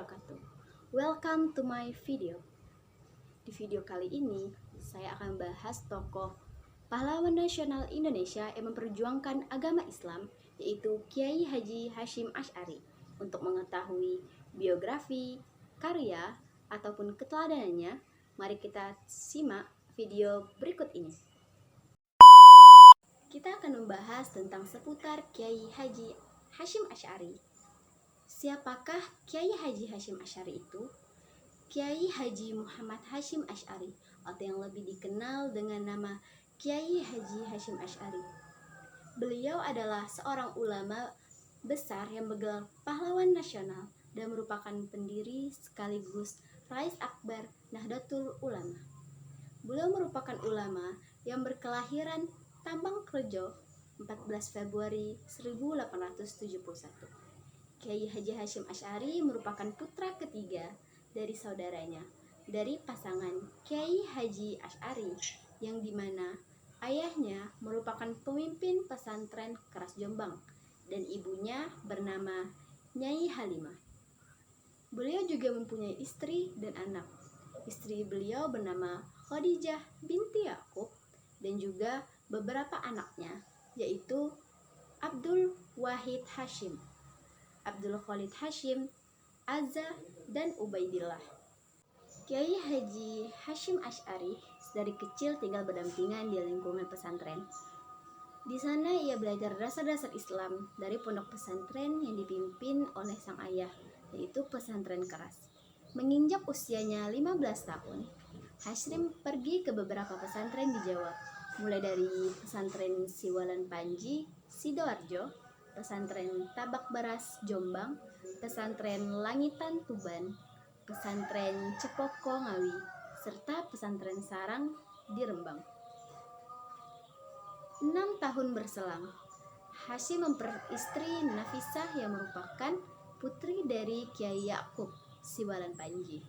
wabarakatuh. Welcome to my video. Di video kali ini, saya akan bahas tokoh pahlawan nasional Indonesia yang memperjuangkan agama Islam, yaitu Kiai Haji Hashim Asy'ari. Untuk mengetahui biografi, karya, ataupun keteladanannya, mari kita simak video berikut ini. Kita akan membahas tentang seputar Kiai Haji Hashim Asy'ari. Siapakah Kiai Haji Hashim Asy'ari itu? Kiai Haji Muhammad Hashim Asy'ari, atau yang lebih dikenal dengan nama Kiai Haji Hashim Asy'ari. Beliau adalah seorang ulama besar yang bergelar pahlawan nasional dan merupakan pendiri sekaligus Rais Akbar Nahdlatul Ulama. Beliau merupakan ulama yang berkelahiran Tambangrejo 14 Februari 1871. Kiai Haji Hashim Asy'ari merupakan putra ketiga dari saudaranya dari pasangan Kiai Haji Asy'ari, yang dimana ayahnya merupakan pemimpin pesantren Keras Jombang dan ibunya bernama Nyai Halimah. Beliau juga mempunyai istri dan anak. Istri beliau bernama Khadijah binti Yaqub dan juga beberapa anaknya, yaitu Abdul Wahid Hashim, Abdul Khalid Hashim, Azza, dan Ubaidillah. Kiai Haji Hashim Asy'ari dari kecil tinggal berdampingan di lingkungan pesantren. Di sana ia belajar dasar-dasar Islam dari pondok pesantren yang dipimpin oleh sang ayah, yaitu pesantren Keras. Menginjak usianya 15 tahun, Hashim pergi ke beberapa pesantren di Jawa, mulai dari pesantren Siwalan Panji, Sidoarjo, pesantren Tabak Baras Jombang, pesantren Langitan Tuban, pesantren Cepoko Ngawi, serta pesantren Sarang di Rembang. 6 tahun berselang, Hashim memperistri Nafisah yang merupakan putri dari Kiai Yaqub Siwalan Panji.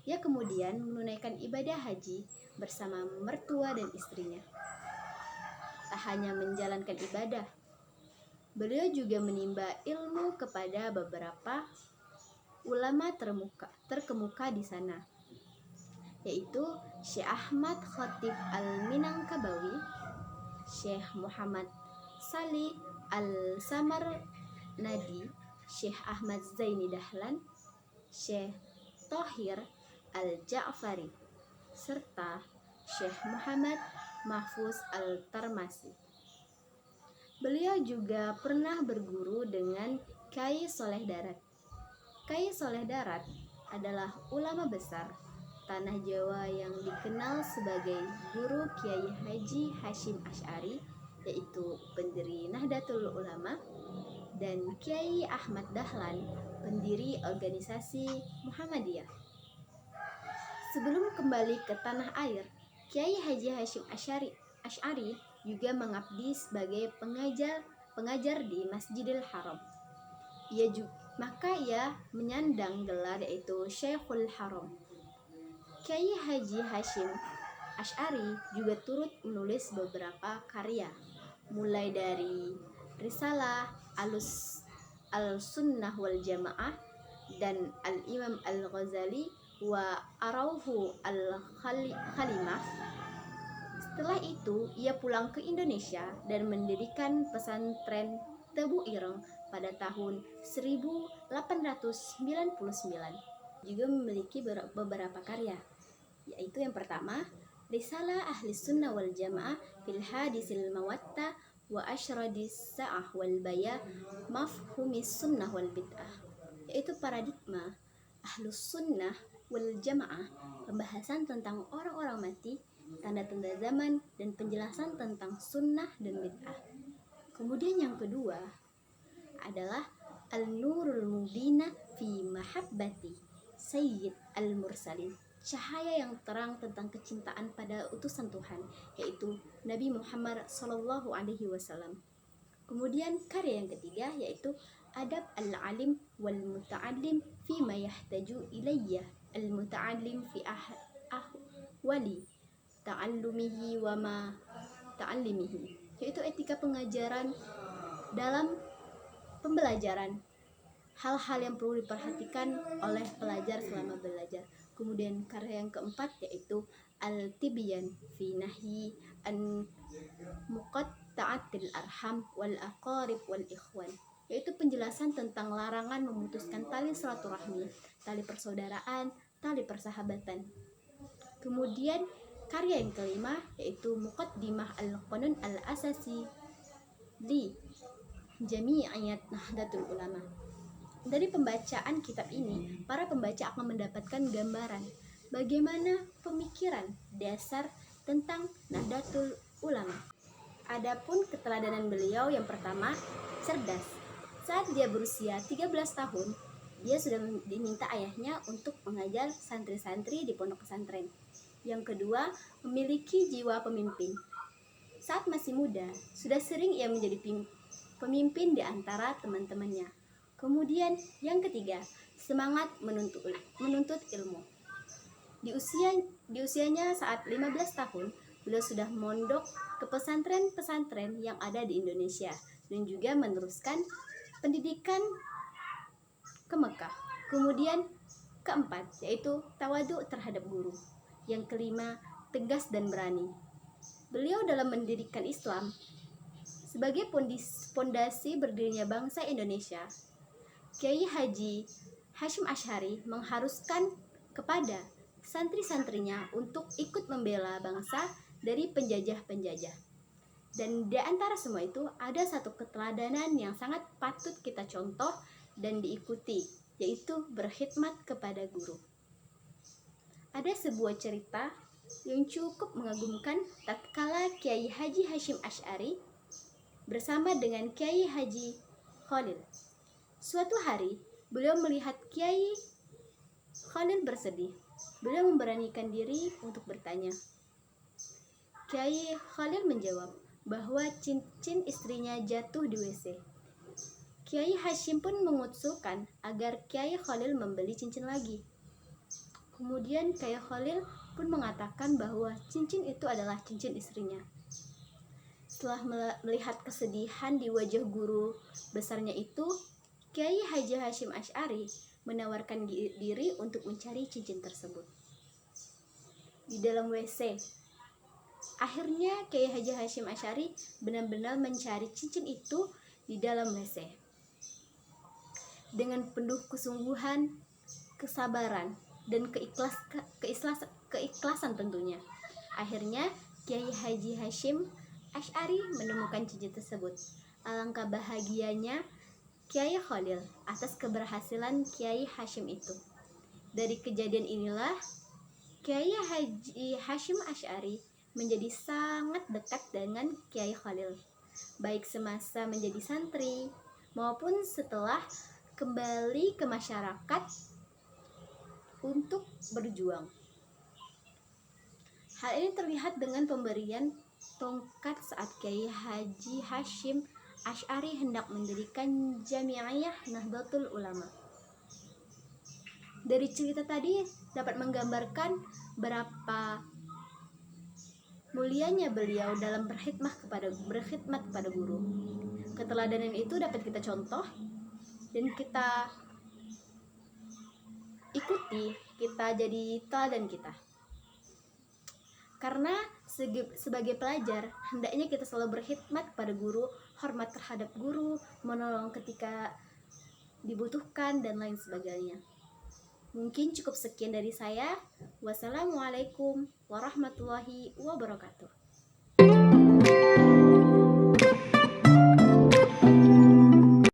Ia kemudian menunaikan ibadah haji bersama mertua dan istrinya. Tak hanya menjalankan ibadah, beliau juga menimba ilmu kepada beberapa ulama terkemuka di sana, yaitu Syekh Ahmad Khatib Al-Minangkabawi, Syekh Muhammad Salih Al-Samarnadi, Syekh Ahmad Zaini Dahlan, Syekh Thohir Al-Ja'fari, serta Syekh Muhammad Mahfuz Al-Tarmasi. Beliau juga pernah berguru dengan Kyai Soleh Darat. Kyai Soleh Darat adalah ulama besar tanah Jawa yang dikenal sebagai guru Kiai Haji Hashim Asy'ari, yaitu pendiri Nahdlatul Ulama, dan Kiai Ahmad Dahlan, pendiri organisasi Muhammadiyah. Sebelum kembali ke tanah air, Kiai Haji Hashim Asy'ari juga mengabdi sebagai pengajar di Masjidil Haram. Maka ia menyandang gelar yaitu Syekhul Haram. Kiai Haji Hashim Asy'ari juga turut menulis beberapa karya, mulai dari Risalah Al-Sunnah wal Jamaah dan Al-Imam Al-Ghazali wa Arauhu Al-Khalimah. Setelah itu, ia pulang ke Indonesia dan mendirikan pesantren Tebu Ireng pada tahun 1899. Juga memiliki beberapa karya, yaitu yang pertama, Risalah Ahli Sunnah wal Jamaah fil Hadisil Mawatta wa Asyradis Sa'ah wal Baya Mafhumis Sunnah wal Bid'ah, yaitu paradigma Ahlus Sunnah wal Jamaah, pembahasan tentang orang-orang mati, tanda-tanda zaman, dan penjelasan tentang sunnah dan bid'ah. Kemudian yang kedua adalah Al-Nurul Mubina fi Mahabbati Sayyid Al-Mursalin, cahaya yang terang tentang kecintaan pada utusan Tuhan, yaitu Nabi Muhammad SAW. Kemudian karya yang ketiga yaitu Adab Al-Alim wal Muta'allim fi ma yahtaju ilayya al-muta'allim fi ahwali ta'allumihi wa ma ta'allimihi, yaitu etika pengajaran dalam pembelajaran hal-hal yang perlu diperhatikan oleh pelajar selama belajar. Kemudian karya yang keempat yaitu Al-Tibyan fi Nahyi an Muqatta'atil Arham wal Aqarib wal Ikhwan, yaitu penjelasan tentang larangan memutuskan tali silaturahmi, tali persaudaraan, tali persahabatan. Kemudian karya yang kelima yaitu Muqaddimah Al-Qanun Al-Asasi li Jami'iyat Nahdlatul Ulama. Dari pembacaan kitab ini, para pembaca akan mendapatkan gambaran bagaimana pemikiran dasar tentang Nahdlatul Ulama. Adapun keteladanan beliau yang pertama, cerdas. Saat dia berusia 13 tahun, dia sudah diminta ayahnya untuk mengajar santri-santri di pondok pesantren. Yang kedua, memiliki jiwa pemimpin. Saat masih muda, sudah sering ia menjadi pemimpin di antara teman-temannya. Kemudian yang ketiga, semangat menuntut ilmu. Di usianya saat 15 tahun, beliau sudah mondok ke pesantren-pesantren yang ada di Indonesia dan juga meneruskan pendidikan ke Mekah. Kemudian keempat, yaitu tawadu terhadap guru. Yang kelima, tegas dan berani. Beliau dalam mendirikan Islam sebagai pondasi berdirinya bangsa Indonesia, Kiai Haji Hashim Asy'ari mengharuskan kepada santri-santrinya untuk ikut membela bangsa dari penjajah-penjajah. Dan di antara semua itu ada satu keteladanan yang sangat patut kita contoh dan diikuti, yaitu berkhidmat kepada guru. Ada sebuah cerita yang cukup mengagumkan tatkala Kiai Haji Hashim Asy'ari bersama dengan Kiai Haji Khalil. Suatu hari, beliau melihat Kiai Khalil bersedih. Beliau memberanikan diri untuk bertanya. Kiai Khalil menjawab bahwa cincin istrinya jatuh di WC. Kiai Hashim pun mengusulkan agar Kiai Khalil membeli cincin lagi. Kemudian Kiai Khalil pun mengatakan bahwa cincin itu adalah cincin istrinya. Setelah melihat kesedihan di wajah guru besarnya itu, Kiai Haji Hashim Asy'ari menawarkan diri untuk mencari cincin tersebut di dalam WC. Akhirnya Kiai Haji Hashim Asy'ari benar-benar mencari cincin itu di dalam WC. Dengan penuh kesungguhan, kesabaran, dan keikhlasan tentunya. Akhirnya Kiai Haji Hashim Asy'ari menemukan cincin tersebut. Alangkah bahagianya Kiai Khalil atas keberhasilan Kiai Hashim itu. Dari kejadian inilah Kiai Haji Hashim Asy'ari menjadi sangat dekat dengan Kiai Khalil, baik semasa menjadi santri maupun setelah kembali ke masyarakat untuk berjuang. Hal ini terlihat dengan pemberian tongkat saat Kiai Haji Hashim Asy'ari hendak mendirikan Jami'iyah Nahdlatul Ulama. Dari cerita tadi dapat menggambarkan berapa mulianya beliau dalam berkhidmat kepada guru. Keteladanan itu dapat kita contoh dan kita ikuti, kita jadi teladan kita. Karena sebagai pelajar, hendaknya kita selalu berkhidmat kepada guru, hormat terhadap guru, menolong ketika dibutuhkan, dan lain sebagainya. Mungkin cukup sekian dari saya. Wassalamualaikum warahmatullahi wabarakatuh.